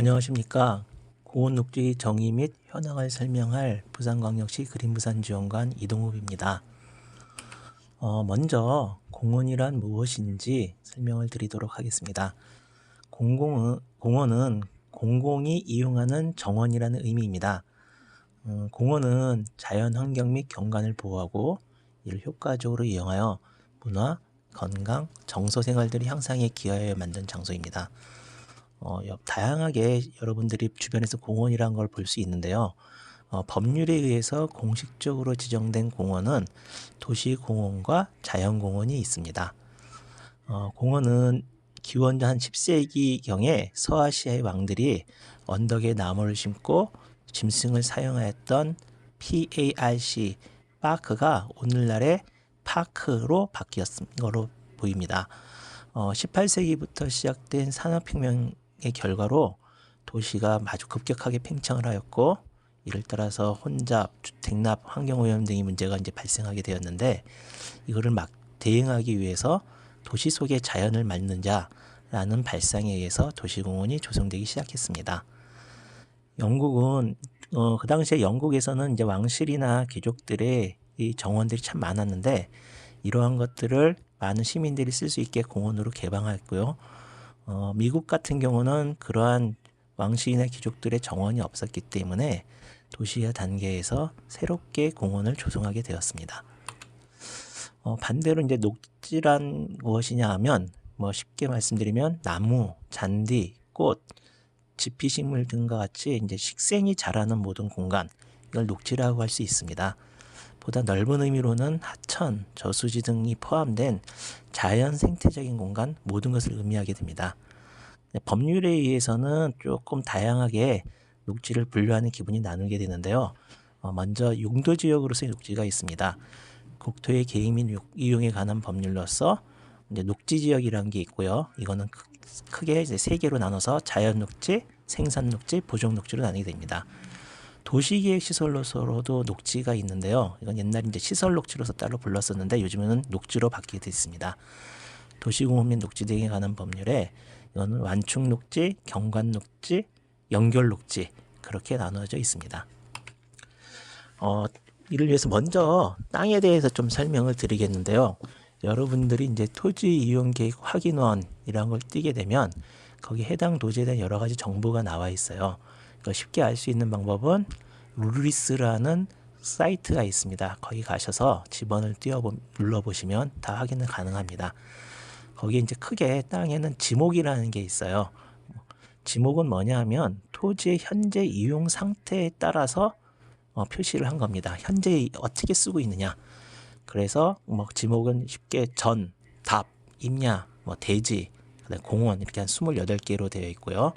안녕하십니까. 고온녹지 정의 및 현황을 설명할 부산광역시 그린부산지원관 이동욱입니다. 먼저 공원이란 무엇인지 설명을 드리도록 하겠습니다. 공원은 공공이 이용하는 정원이라는 의미입니다. 공원은 자연환경 및 경관을 보호하고 이를 효과적으로 이용하여 문화, 건강, 정서 생활들의 향상에 기여하여 만든 장소입니다. 다양하게 여러분들이 주변에서 공원이라는 걸 볼 수 있는데요. 법률에 의해서 공식적으로 지정된 공원은 도시공원과 자연공원이 있습니다. 공원은 기원전 한 10세기경에 서아시아의 왕들이 언덕에 나무를 심고 짐승을 사용하였던 PARC, 파크가 오늘날의 파크로 바뀌었던 것으로 보입니다. 18세기부터 시작된 산업혁명의 결과로 도시가 아주 급격하게 팽창을 하였고, 이를 따라서 혼잡, 주택납, 환경오염 등의 문제가 이제 발생하게 되었는데, 이거를 대응하기 위해서 도시 속의 자연을 막는 자라는 발상에 의해서 도시공원이 조성되기 시작했습니다. 영국은 그 당시에 영국에서는 이제 왕실이나 귀족들의 이 정원들이 참 많았는데, 이러한 것들을 많은 시민들이 쓸 수 있게 공원으로 개방했고요. 미국 같은 경우는 그러한 왕실이나 귀족들의 정원이 없었기 때문에 도시화 단계에서 새롭게 공원을 조성하게 되었습니다. 반대로 이제 녹지란 무엇이냐 하면, 쉽게 말씀드리면 나무, 잔디, 꽃, 지피식물 등과 같이 이제 식생이 자라는 모든 공간, 이걸 녹지라고 할 수 있습니다. 보다 넓은 의미로는 하천, 저수지 등이 포함된 자연 생태적인 공간, 모든 것을 의미하게 됩니다. 법률에 의해서는 조금 다양하게 녹지를 분류하는 기분이 나누게 되는데요. 먼저 용도지역으로서의 녹지가 있습니다. 국토의 계획 및 이용에 관한 법률로서 이제 녹지지역이라는 게 있고요. 이거는 크게 이제 세 개로 나눠서 자연녹지, 생산녹지, 보존녹지로 나뉘게 됩니다. 도시계획시설로서도 녹지가 있는데요. 이건 옛날에 이제 시설녹지로서 따로 불렀었는데 요즘에는 녹지로 바뀌게 됐습니다. 도시공원 및 녹지 등에 관한 법률에 이거는 완충녹지, 경관녹지, 연결녹지 그렇게 나누어져 있습니다. 이를 위해서 먼저 땅에 대해서 좀 설명을 드리겠는데요. 여러분들이 이제 토지 이용 계획 확인원이라는 걸 띄게 되면 거기 해당 도지에 대한 여러 가지 정보가 나와 있어요. 쉽게 알 수 있는 방법은 루리스라는 사이트가 있습니다. 거기 가셔서 지번을 눌러보시면 다 확인이 가능합니다. 거기에 이제 크게 땅에는 지목이라는 게 있어요. 지목은 뭐냐 하면 토지의 현재 이용 상태에 따라서 표시를 한 겁니다. 현재 어떻게 쓰고 있느냐. 그래서 지목은 쉽게 전, 답, 임야, 대지, 공원 이렇게 한 28개로 되어 있고요.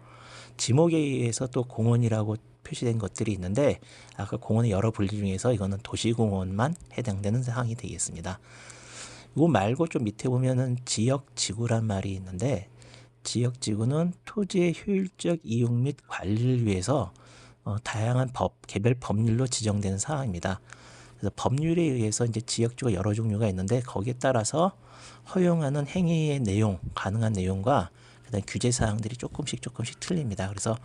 지목에 의해서 또 공원이라고 표시된 것들이 있는데, 아까 공원의 여러 분류 중에서 이거는 도시공원만 해당되는 사항이 되겠습니다. 이거 말고 좀 밑에 보면은 지역지구란 말이 있는데, 지역지구는 토지의 효율적 이용 및 관리를 위해서 다양한 개별 법률로 지정되는 사항입니다. 그래서 법률에 의해서 이제 지역지구가 여러 종류가 있는데, 거기에 따라서 허용하는 행위의 내용, 가능한 내용과 그다음 규제 사항들이 조금씩 틀립니다. 그래서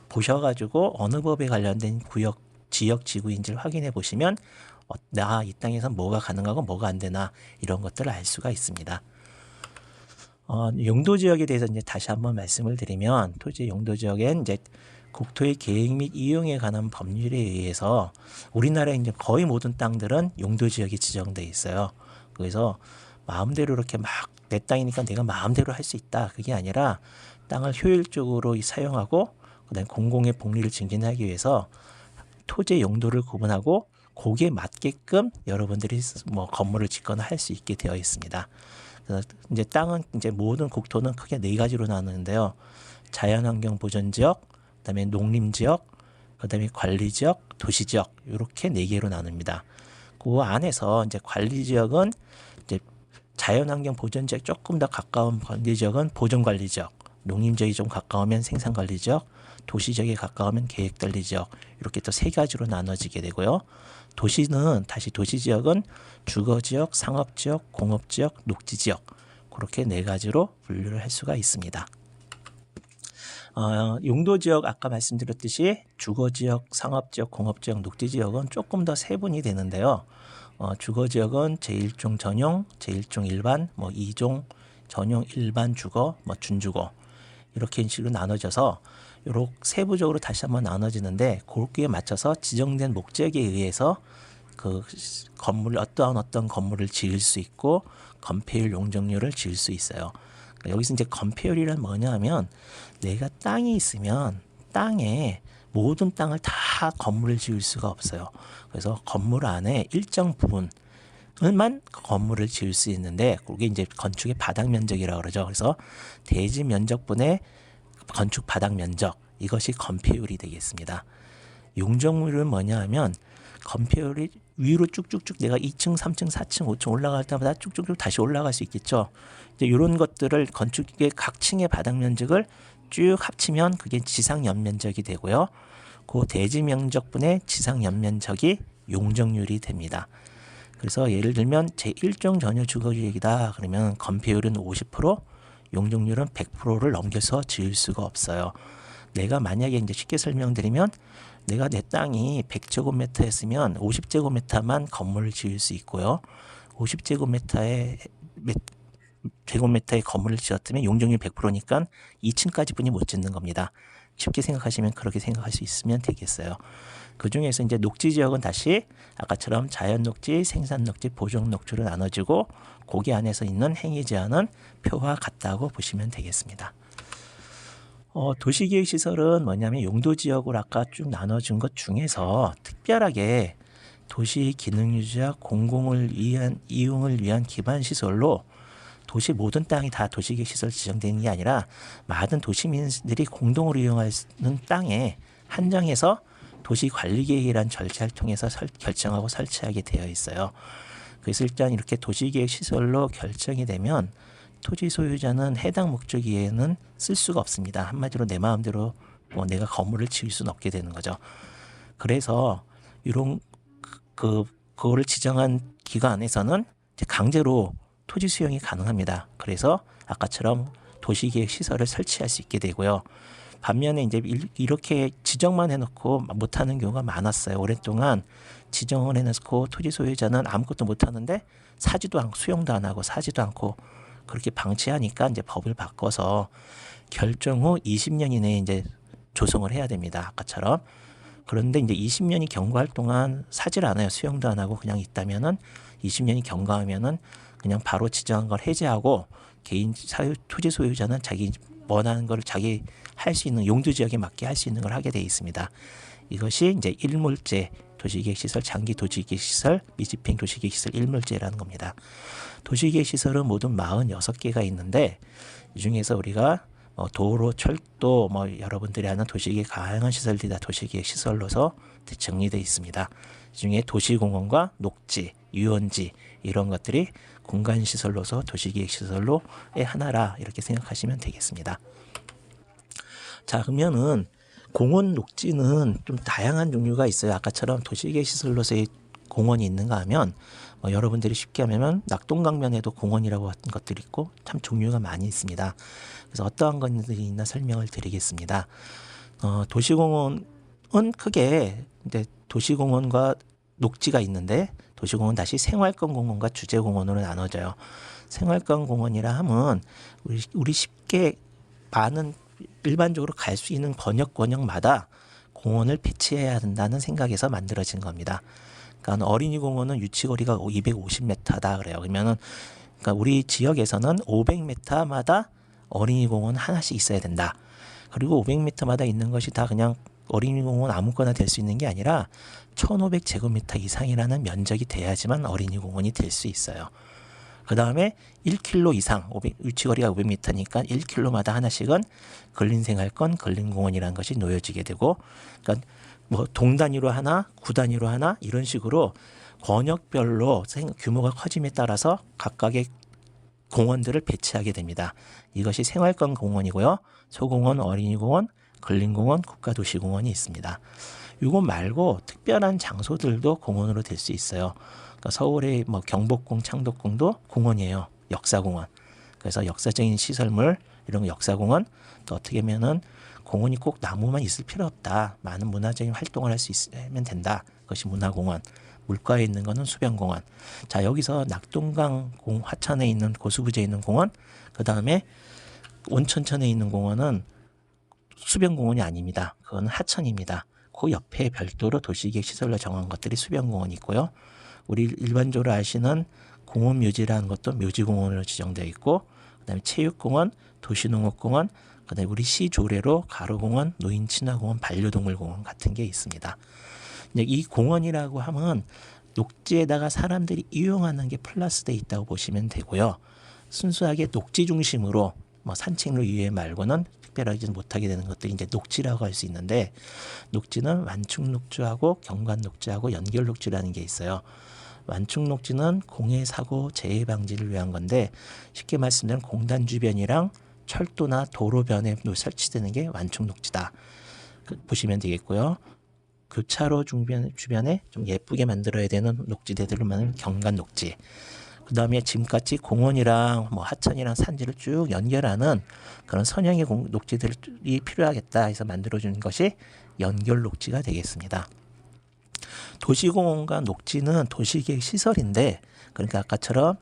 보셔가지고 어느 법에 관련된 지역 지구인지를 확인해 보시면 이 땅에서 뭐가 가능하고 뭐가 안 되나 이런 것들을 알 수가 있습니다. 용도 지역에 대해서 이제 다시 한번 말씀을 드리면, 토지 용도 지역엔 이제 국토의 계획 및 이용에 관한 법률에 의해서 우리나라의 이제 거의 모든 땅들은 용도 지역이 지정돼 있어요. 그래서 마음대로 이렇게 내 땅이니까 내가 마음대로 할 수 있다. 그게 아니라 땅을 효율적으로 사용하고 그다음에 공공의 복리를 증진하기 위해서 토지의 용도를 구분하고 거기에 맞게끔 여러분들이 건물을 짓거나 할 수 있게 되어 있습니다. 그래서 이제 땅은 이제 모든 국토는 크게 4가지로 나누는데요. 자연환경 보전지역, 그다음에 농림지역, 그다음에 관리지역, 도시지역 이렇게 4개로 나눕니다. 그 안에서 이제 관리지역은 이제 자연환경 보전지역 조금 더 가까운 관리지역은 보존관리지역, 농림지역이 좀 가까우면 생산관리지역, 도시지역에 가까우면 계획관리지역 이렇게 또 3가지로 나눠지게 되고요. 도시지역은 주거지역, 상업지역, 공업지역, 녹지지역 그렇게 4가지로 분류를 할 수가 있습니다. 용도지역 아까 말씀드렸듯이 주거지역, 상업지역, 공업지역, 녹지지역은 조금 더 세분이 되는데요. 주거지역은 제1종 전용, 제1종 일반, 뭐 2종 전용 일반 주거, 뭐 준주거 이렇게 식으로 나눠져서 이렇게 세부적으로 다시 한번 나눠지는데 거기에 맞춰서 지정된 목적에 의해서 그 건물 어떤 건물을 지을 수 있고 건폐율, 용적률을 지을 수 있어요. 그러니까 여기서 이제 건폐율이란 뭐냐면 내가 땅이 있으면 땅에 모든 땅을 다 건물을 지을 수가 없어요. 그래서 건물 안에 일정 부분만 건물을 지을 수 있는데 그게 이제 건축의 바닥 면적이라고 그러죠. 그래서 대지 면적분의 건축 바닥 면적 이것이 건폐율이 되겠습니다. 용적률은 뭐냐 하면 건폐율이 위로 쭉쭉쭉 내가 2층, 3층, 4층, 5층 올라갈 때마다 쭉쭉쭉 다시 올라갈 수 있겠죠. 이제 이런 것들을 건축의 각 층의 바닥 면적을 쭉 합치면 그게 지상 연면적이 되고요. 그 대지 면적분의 지상 연면적이 용적률이 됩니다. 그래서 예를 들면 제1종 전용 주거지역이다 그러면 건폐율은 50%, 용적률은 100%를 넘겨서 지을 수가 없어요. 내가 만약에 이제 쉽게 설명드리면 내가 내 땅이 100제곱미터였으면 50제곱미터만 건물을 지을 수 있고요. 50제곱미터의 제곱미터의 건물을 지었다면 용적률 100%니까 2층까지 뿐이 못 짓는 겁니다. 쉽게 생각하시면 그렇게 생각할 수 있으면 되겠어요. 그 중에서 이제 녹지 지역은 다시 아까처럼 자연 녹지, 생산 녹지, 보존 녹지로 나눠지고 거기 안에서 있는 행위 제한은 표와 같다고 보시면 되겠습니다. 도시계획시설은 뭐냐면 용도지역으로 아까 쭉 나눠준 것 중에서 특별하게 도시 기능유지와 공공을 위한 이용을 위한 기반시설로 도시 모든 땅이 다 도시계획시설 지정되는 게 아니라 많은 도시민들이 공동으로 이용하는 땅에 한정해서 도시관리계획이라는 절차를 통해서 결정하고 설치하게 되어 있어요. 그래서 일단 이렇게 도시계획시설로 결정이 되면 토지 소유자는 해당 목적 이외에는 쓸 수가 없습니다. 한마디로 내 마음대로 내가 건물을 지을 수는 없게 되는 거죠. 그래서 이런 그거를 지정한 기간 안에서는 이제 강제로 토지 수용이 가능합니다. 그래서 아까처럼 도시계획 시설을 설치할 수 있게 되고요. 반면에 이제 이렇게 지정만 해놓고 못하는 경우가 많았어요. 오랫동안 지정을 해놓고 토지 소유자는 아무것도 못하는데 사지도 않고 수용도 안 하고 사지도 않고 그렇게 방치하니까 이제 법을 바꿔서 결정 후 20년 이내에 이제 조성을 해야 됩니다. 아까처럼. 그런데 이제 20년이 경과할 동안 사지를 않아요. 수용도 안 하고 그냥 있다면은 20년이 경과하면은 그냥 바로 지정한 걸 해제하고 개인 토지 소유자는 자기 원하는 걸 자기 할 수 있는 용도 지역에 맞게 할 수 있는 걸 하게 되어 있습니다. 이것이 이제 일몰제 도시계획시설, 장기 도시계획시설, 미집행 도시계획시설 일몰제라는 겁니다. 도시계획시설은 모두 46개가 있는데 이 중에서 우리가 도로, 철도, 여러분들이 아는 도시계획 다양한 시설들이 다 도시계획시설로서 정리되어 있습니다. 이 중에 도시공원과 녹지, 유원지 이런 것들이 공간시설로서 도시계획시설로의 하나라 이렇게 생각하시면 되겠습니다. 자, 그러면은 공원 녹지는 좀 다양한 종류가 있어요. 아까처럼 도시계획시설로서의 공원이 있는가 하면 여러분들이 쉽게 하면 낙동강변에도 공원이라고 하는 것들이 있고 참 종류가 많이 있습니다. 그래서 어떠한 것들이 있나 설명을 드리겠습니다. 도시공원은 크게 이제 도시공원과 녹지가 있는데 도시공원 다시 생활권 공원과 주제공원으로 나눠져요. 생활권 공원이라 하면 우리 쉽게 많은 일반적으로 갈 수 있는 권역마다 공원을 배치해야 한다는 생각에서 만들어진 겁니다. 그러니까 어린이 공원은 유치거리가 250m다 그래요. 그러면은 그러니까 우리 지역에서는 500m마다 어린이 공원 하나씩 있어야 된다. 그리고 500m마다 있는 것이 다 그냥 어린이 공원 아무거나 될 수 있는 게 아니라 1500제곱미터 이상이라는 면적이 돼야지만 어린이 공원이 될 수 있어요. 그 다음에 1km 이상, 유치거리가 500m니까 1km마다 하나씩은 근린생활권, 근린공원이라는 것이 놓여지게 되고, 그러니까 동 단위로 하나, 구 단위로 하나 이런 식으로 권역별로 규모가 커짐에 따라서 각각의 공원들을 배치하게 됩니다. 이것이 생활권 공원이고요. 소공원, 어린이공원, 근린공원, 국가도시공원이 있습니다. 이거 말고 특별한 장소들도 공원으로 될 수 있어요. 그러니까 서울의 경복궁, 창덕궁도 공원이에요. 역사공원. 그래서 역사적인 시설물 이런 역사공원 또 어떻게 보면은 공원이 꼭 나무만 있을 필요 없다. 많은 문화적인 활동을 할 수 있으면 된다. 그것이 문화공원. 물가에 있는 거는 수변공원. 자, 여기서 낙동강 하천에 있는 고수부지에 있는 공원, 그 다음에 온천천에 있는 공원은 수변공원이 아닙니다. 그건 하천입니다. 그 옆에 별도로 도시계획 시설로 정한 것들이 수변공원이 있고요. 우리 일반적으로 아시는 공원묘지라는 것도 묘지공원으로 지정되어 있고, 그 다음에 체육공원, 도시농업공원, 그 다음에 우리 시 조례로 가로공원, 노인친화공원, 반려동물공원 같은 게 있습니다. 이 공원이라고 하면 녹지에다가 사람들이 이용하는 게 플러스되어 있다고 보시면 되고요. 순수하게 녹지 중심으로 뭐 산책로 이외 말고는 특별하지 못하게 되는 것들이 이제 녹지라고 할 수 있는데, 녹지는 완충녹지하고 경관녹지하고 연결녹지라는 게 있어요. 완충녹지는 공해 사고 재해 방지를 위한 건데, 쉽게 말씀드리면 공단 주변이랑 철도나 도로변에 설치되는 게 완충녹지다. 보시면 되겠고요. 교차로 주변에 좀 예쁘게 만들어야 되는 녹지대들을 말하는 경관녹지. 그 다음에 지금같이 공원이랑 뭐 하천이랑 산지를 쭉 연결하는 그런 선형의 녹지들이 필요하겠다 해서 만들어주는 것이 연결녹지가 되겠습니다. 도시공원과 녹지는 도시계획 시설인데, 그러니까 아까처럼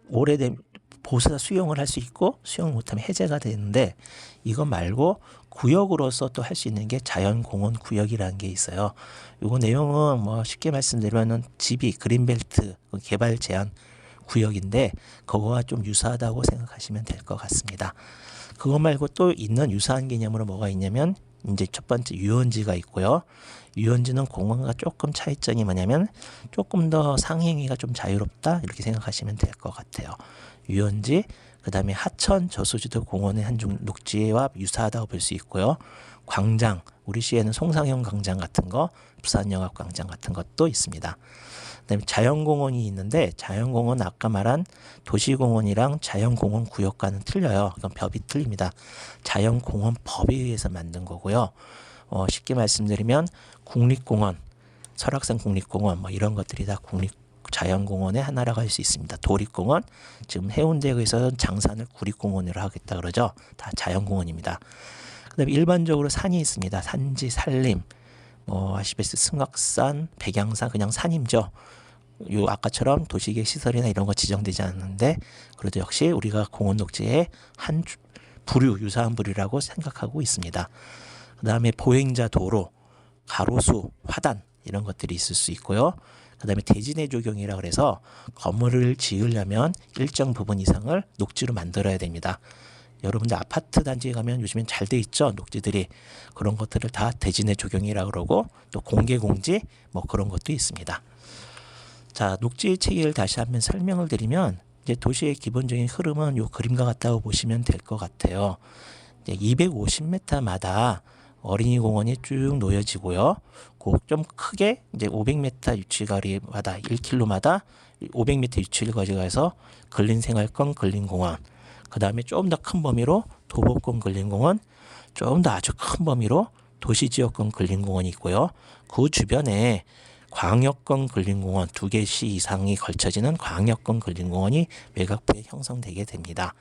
오래된 보수다 수용을 할 수 있고 수용 못하면 해제가 되는데, 이거 말고 구역으로서 또 할 수 있는 게 자연공원 구역이라는 게 있어요. 이거 내용은 뭐 쉽게 말씀드리면은 GB 그린벨트 개발 제한 구역인데, 그거와 좀 유사하다고 생각하시면 될 것 같습니다. 그거 말고 또 있는 유사한 개념으로 뭐가 있냐면, 이제 첫 번째 유원지가 있고요. 유원지는 공원과 조금 차이점이 뭐냐면 조금 더 상행위가 좀 자유롭다 이렇게 생각하시면 될 것 같아요. 유원지, 그 다음에 하천, 저수지도 공원의 한 종 녹지와 유사하다고 볼 수 있고요. 광장, 우리 시에는 송상현 광장 같은 거, 부산영합광장 같은 것도 있습니다. 그다음에 자연공원이 있는데, 자연공원 아까 말한 도시공원이랑 자연공원 구역과는 틀려요. 그건 법이 틀립니다. 자연공원법에 의해서 만든 거고요. 쉽게 말씀드리면 국립공원, 설악산 국립공원 뭐 이런 것들이 다 자연공원의 하나라고 할 수 있습니다. 도립공원, 지금 해운대에서 장산을 구립공원으로 하겠다 그러죠. 다 자연공원입니다. 그다음에 일반적으로 산이 있습니다. 산지, 산림, 뭐 아시다시피 승악산, 백양산, 그냥 산임죠. 요 아까처럼 도시계획 시설이나 이런 거 지정되지 않는데, 그래도 역시 우리가 공원 녹지의 한 부류, 유사한 부류라고 생각하고 있습니다. 그 다음에 보행자 도로, 가로수, 화단 이런 것들이 있을 수 있고요. 그 다음에 대진해 조경이라 그래서 건물을 지으려면 일정 부분 이상을 녹지로 만들어야 됩니다. 여러분들 아파트 단지에 가면 요즘엔 잘 돼 있죠. 녹지들이. 그런 것들을 다 대진해 조경이라 그러고, 또 공개공지 뭐 그런 것도 있습니다. 자, 녹지 체계를 다시 한번 설명을 드리면, 이제 도시의 기본적인 흐름은 요 그림과 같다고 보시면 될 것 같아요. 이제 250m마다 어린이 공원이 쭉 놓여지고요. 좀 크게 이제 500m 유치거리마다 1km마다 500m 유치를 가져가서 근린생활권 근린공원, 그 다음에 좀 더 큰 범위로 도보권 근린공원, 좀 더 아주 큰 범위로 도시지역권 근린공원이 있고요. 그 주변에 광역권 근린공원 2개시 이상이 걸쳐지는 광역권 근린공원이 외곽부에 형성되게 됩니다.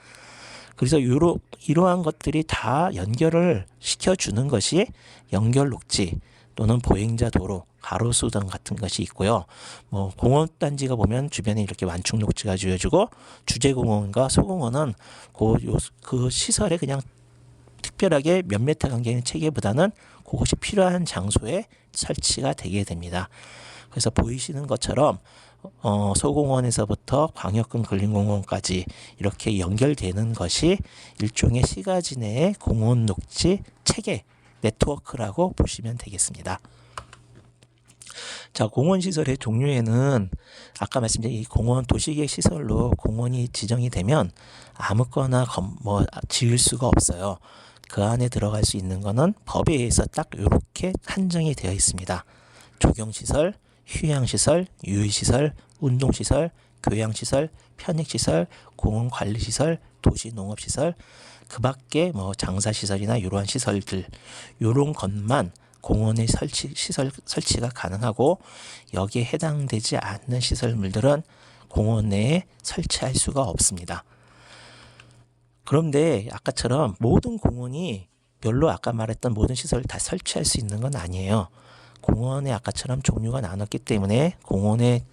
그래서 이러한 것들이 다 연결을 시켜주는 것이 연결녹지 또는 보행자 도로, 가로수 등 같은 것이 있고요. 뭐 공원단지가 보면 주변에 이렇게 완충녹지가 주어지고, 주제공원과 소공원은 그 시설에 그냥 특별하게 몇 미터 간격의 체계보다는 그것이 필요한 장소에 설치가 되게 됩니다. 그래서 보이시는 것처럼 소공원에서부터 광역권 근린공원까지 이렇게 연결되는 것이 일종의 시가지 내의 공원 녹지 체계 네트워크라고 보시면 되겠습니다. 자, 공원 시설의 종류에는 아까 말씀드린 이 공원 도시계획 시설로 공원이 지정이 되면 아무거나 지을 수가 없어요. 그 안에 들어갈 수 있는 거는 법에 의해서 딱 이렇게 한정이 되어 있습니다. 조경시설, 휴양시설, 유의시설, 운동시설, 교양시설, 편익시설, 공원관리시설, 도시농업시설, 그 밖에 뭐 장사시설이나 이러한 시설들, 이런 것만 공원의 설치가 가능하고, 여기에 해당되지 않는 시설물들은 공원 내에 설치할 수가 없습니다. 그런데 아까처럼 모든 공원이 공원별로 아까 말했던 모든 시설을 다 설치할 수 있는 건 아니에요. 공원에 아까처럼 종류가 나눴기 때문에 공원의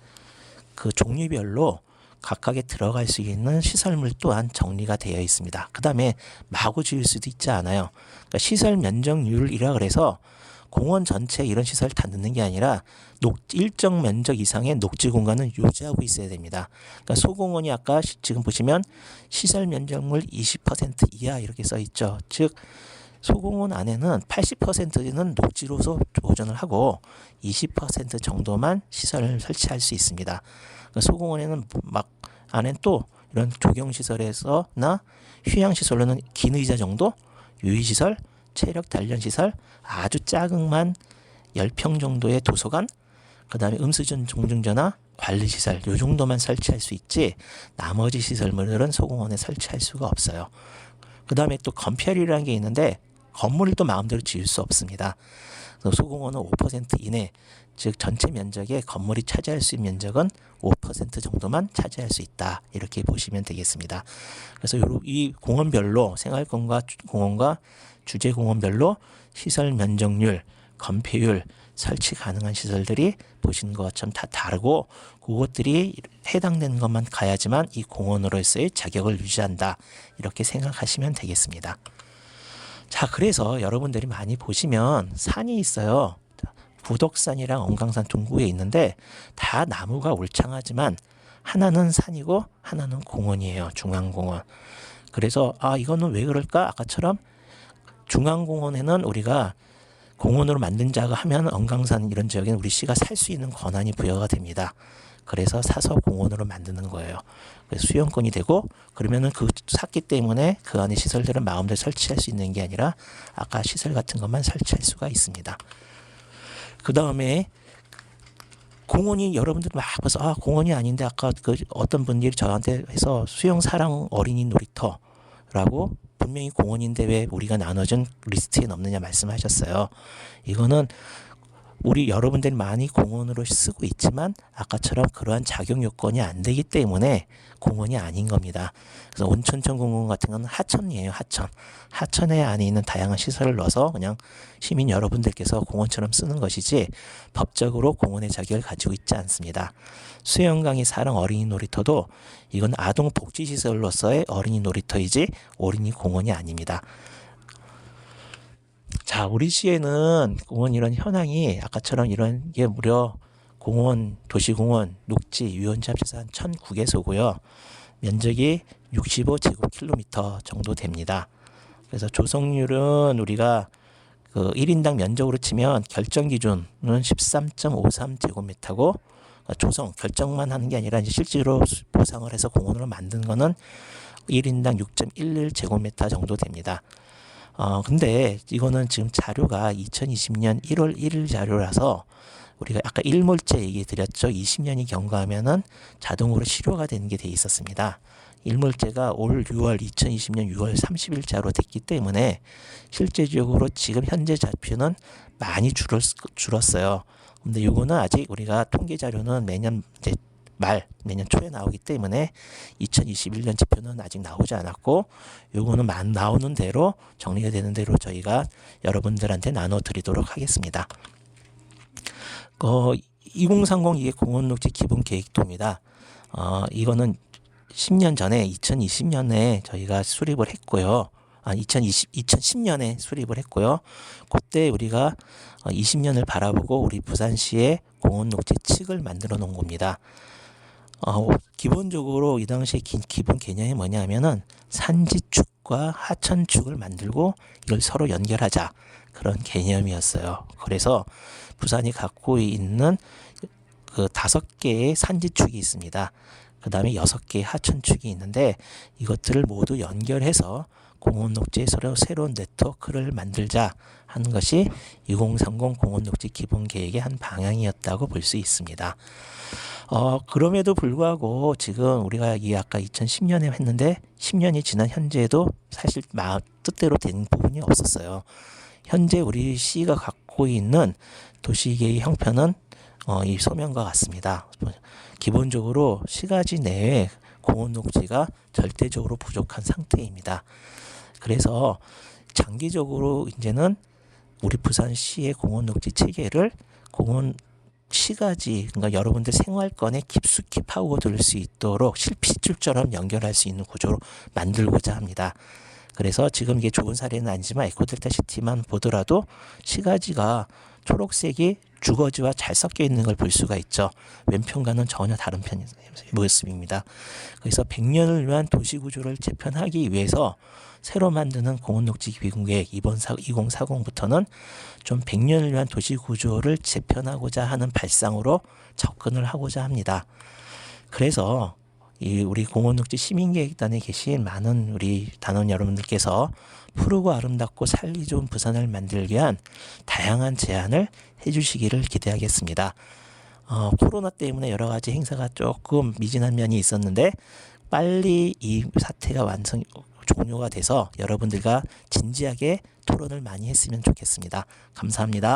그 종류별로 각각에 들어갈 수 있는 시설물 또한 정리가 되어 있습니다. 그 다음에 마구 지을 수도 있지 않아요. 그러니까 시설 면적률이라 그래서 공원 전체에 이런 시설을 다 넣는 게 아니라 일정 면적 이상의 녹지 공간은 유지하고 있어야 됩니다. 그러니까 소공원이 아까 지금 보시면 시설 면적물 20% 이하 이렇게 써 있죠. 즉 소공원 안에는 80%는 녹지로서 보존을 하고 20% 정도만 시설을 설치할 수 있습니다. 그러니까 소공원에는 막 안엔 또 이런 조경시설에서나 휴양시설로는 긴 의자 정도, 유의시설, 체력 단련 시설, 아주 작은만 10평 정도의 도서관, 그 다음에 음수전 공중전화, 관리시설 요 정도만 설치할 수 있지 나머지 시설물들은 소공원에 설치할 수가 없어요. 그 다음에 또 건폐율이라는 게 있는데 건물을 또 마음대로 지을 수 없습니다. 소공원은 5% 이내, 즉 전체 면적의 건물이 차지할 수 있는 면적은 5% 정도만 차지할 수 있다. 이렇게 보시면 되겠습니다. 그래서 이 공원별로 생활공원과 주제공원별로 시설 면적률, 건폐율, 설치 가능한 시설들이 보시는 것처럼 다 다르고 그것들이 해당되는 것만 가야지만 이 공원으로서의 자격을 유지한다. 이렇게 생각하시면 되겠습니다. 자, 그래서 여러분들이 많이 보시면 산이 있어요. 부덕산이랑 엄강산 동구에 있는데 다 나무가 울창하지만 하나는 산이고 하나는 공원이에요. 중앙공원. 그래서 이거는 왜 그럴까? 아까처럼 중앙공원에는 우리가 공원으로 만든 자가 하면 엄강산 이런 지역에는 우리 시가 살 수 있는 권한이 부여가 됩니다. 그래서 사서 공원으로 만드는 거예요. 그래서 수용권이 되고 그러면은 그 샀기 때문에 그 안에 시설들은 마음대로 설치할 수 있는 게 아니라 아까 시설 같은 것만 설치할 수가 있습니다. 그 다음에 공원이 여러분들 막 봐서 공원이 아닌데 아까 그 어떤 분들이 저한테 해서 수영사랑 어린이 놀이터라고 분명히 공원인데 왜 우리가 나눠준 리스트에 넣느냐 말씀하셨어요. 이거는 우리 여러분들이 많이 공원으로 쓰고 있지만 아까처럼 그러한 자격 요건이 안 되기 때문에 공원이 아닌 겁니다. 그래서 온천천 공원 같은 건 하천이에요. 하천에 안에 있는 다양한 시설을 넣어서 그냥 시민 여러분들께서 공원처럼 쓰는 것이지 법적으로 공원의 자격을 가지고 있지 않습니다. 수영강의 사랑 어린이 놀이터도 이건 아동 복지시설로서의 어린이 놀이터이지 어린이 공원이 아닙니다. 자, 우리 시에는 공원 이런 현황이 아까처럼 이런 게 무려 공원, 도시공원, 녹지, 유원지 합쳐서 한 1,009개소고요. 면적이 65제곱킬로미터 정도 됩니다. 그래서 조성률은 우리가 그 1인당 면적으로 치면 결정 기준은 13.53제곱미터고 결정만 하는 게 아니라 이제 실제로 보상을 해서 공원으로 만든 거는 1인당 6.11제곱미터 정도 됩니다. 근데 이거는 지금 자료가 2020년 1월 1일 자료라서 우리가 아까 일몰제 얘기 드렸죠. 20년이 경과하면은 자동으로 실효가 되는 게 돼 있었습니다. 일몰제가 올 2020년 6월 30일자로 됐기 때문에 실제적으로 지금 현재 좌표는 많이 줄었어요. 근데 요거는 아직 우리가 통계 자료는 매년 내년 초에 나오기 때문에 2021년 지표는 아직 나오지 않았고 요거는 나오는 대로 정리가 되는 대로 저희가 여러분들한테 나눠드리도록 하겠습니다. 2030 이게 공원녹지 기본계획도입니다. 이거는 10년 전에 2020년에 저희가 수립을 했고요. 2010년에 수립을 했고요. 그때 우리가 20년을 바라보고 우리 부산시의 공원녹지 측을 만들어 놓은 겁니다. 기본적으로 이 당시에 기본 개념이 뭐냐면은 산지축과 하천축을 만들고 이걸 서로 연결하자 그런 개념이었어요. 그래서 부산이 갖고 있는 그 5개의 산지축이 있습니다. 그 다음에 6개의 하천축이 있는데 이것들을 모두 연결해서 공원녹지의 서로 새로운 네트워크를 만들자 하는 것이 2030 공원녹지 기본계획의 한 방향이었다고 볼 수 있습니다. 그럼에도 불구하고 지금 우리가 이 아까 2010년에 했는데 10년이 지난 현재에도 사실 뜻대로 된 부분이 없었어요. 현재 우리 시가 갖고 있는 도시계획 형편은 이 소명과 같습니다. 기본적으로 시가지 내에 공원녹지가 절대적으로 부족한 상태입니다. 그래서 장기적으로 이제는 우리 부산시의 공원녹지 체계를 공원 시가지, 그러니까 여러분들 생활권에 깊숙이 파고들 수 있도록 실핏줄처럼 연결할 수 있는 구조로 만들고자 합니다. 그래서 지금 이게 좋은 사례는 아니지만 에코델타 시티만 보더라도 시가지가 초록색이 주거지와 잘 섞여 있는 걸 볼 수가 있죠. 왼편과는 전혀 다른 모습입니다. 그래서 100년을 위한 도시구조를 재편하기 위해서 새로 만드는 공원녹지기획 2040부터는 좀 100년을 위한 도시구조를 재편하고자 하는 발상으로 접근을 하고자 합니다. 그래서 우리 공원녹지 시민계획단에 계신 많은 우리 단원 여러분들께서 푸르고 아름답고 살기 좋은 부산을 만들기 위한 다양한 제안을 해주시기를 기대하겠습니다. 코로나 때문에 여러 가지 행사가 조금 미진한 면이 있었는데 빨리 이 사태가 종료가 돼서 여러분들과 진지하게 토론을 많이 했으면 좋겠습니다. 감사합니다.